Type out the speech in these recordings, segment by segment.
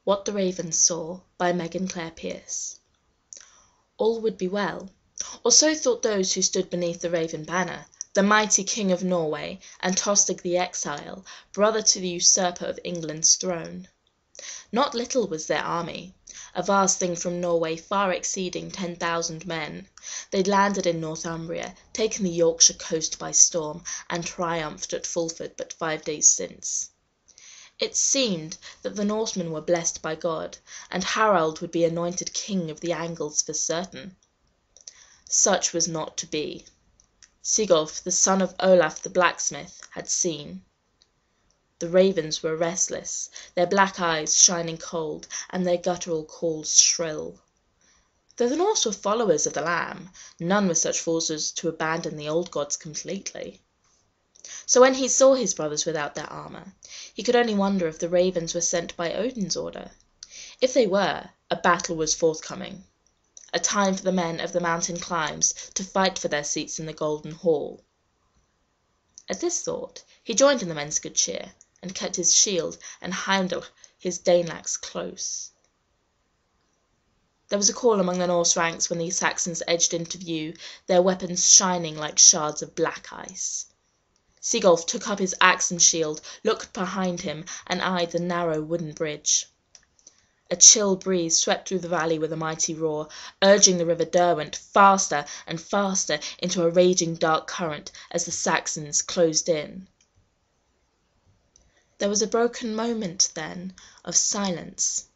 What the Ravens Saw by Megan Clare Pierce. All would be well, or so thought those who stood beneath the Raven banner, the mighty King of Norway, and Tostig the exile, brother to the usurper of England's throne. Not little was their army, a vast thing from Norway, far exceeding 10,000 men. They'd landed in Northumbria, taken the Yorkshire coast by storm, and triumphed at Fulford but 5 days since. It seemed that the Norsemen were blessed by God, and Harald would be anointed king of the Angles for certain. Such was not to be. Sigolf, the son of Olaf the blacksmith, had seen. The ravens were restless, their black eyes shining cold, and their guttural calls shrill. Though the Norse were followers of the Lamb, none were such fools as to abandon the old gods completely. So when he saw his brothers without their armour, he could only wonder if the ravens were sent by Odin's order. If they were, a battle was forthcoming, a time for the men of the mountain climbs to fight for their seats in the Golden Hall. At this thought he joined in the men's good cheer, and kept his shield and Heimdall his Danelax close. There was a call among the Norse ranks when the Saxons edged into view, their weapons shining like shards of black ice. Sigolf took up his axe and shield, looked behind him, and eyed the narrow wooden bridge. A chill breeze swept through the valley with a mighty roar, urging the river Derwent faster and faster into a raging dark current as the Saxons closed in. There was a broken moment, then, of silence.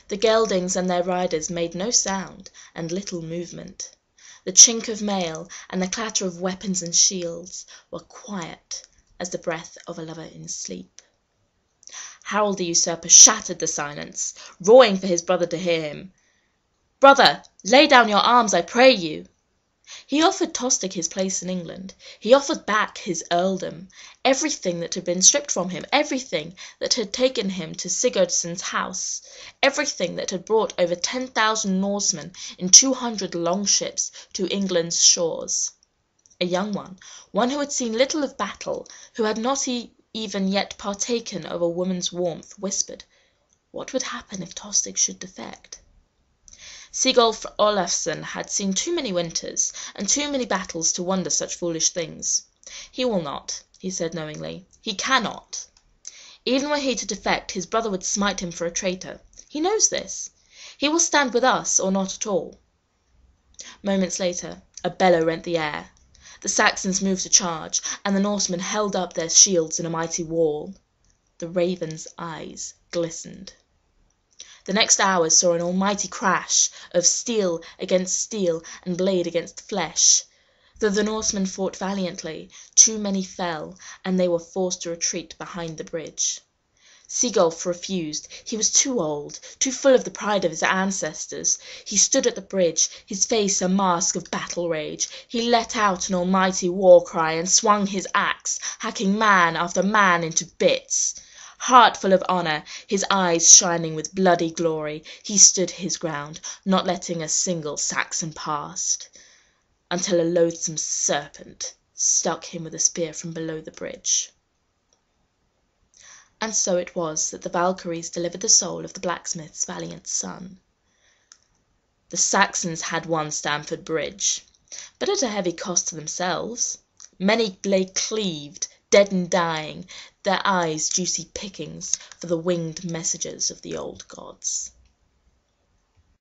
The geldings and their riders made no sound, and little movement. The chink of mail and the clatter of weapons and shields were quiet as the breath of a lover in sleep. Harold the usurper shattered the silence, roaring for his brother to hear him. "Brother, lay down your arms, I pray you!" He offered Tostig his place in England. He offered back his earldom, everything that had been stripped from him, everything that had taken him to Sigurdsson's house, everything that had brought over 10,000 Norsemen in 200 longships to England's shores. A young one who had seen little of battle, who had not even yet partaken of a woman's warmth, whispered, what would happen if Tostig should defect? Sigolf Olafsson had seen too many winters and too many battles to wonder such foolish things. He will not, he said knowingly. He cannot. Even were he to defect, his brother would smite him for a traitor. He knows this. He will stand with us or not at all. Moments later, a bellow rent the air. The Saxons moved to charge, and the Norsemen held up their shields in a mighty wall. The ravens' eyes glistened. The next hours saw an almighty crash of steel against steel and blade against flesh. Though the Norsemen fought valiantly, too many fell, and they were forced to retreat behind the bridge. Sigolf refused. He was too old, too full of the pride of his ancestors. He stood at the bridge, his face a mask of battle rage. He let out an almighty war cry and swung his axe, hacking man after man into bits. Heart full of honour, his eyes shining with bloody glory, he stood his ground, not letting a single Saxon pass, until a loathsome serpent stuck him with a spear from below the bridge. And so it was that the Valkyries delivered the soul of the blacksmith's valiant son. The Saxons had won Stamford Bridge, but at a heavy cost to themselves. Many lay cleaved, dead and dying, their eyes juicy pickings for the winged messages of the old gods.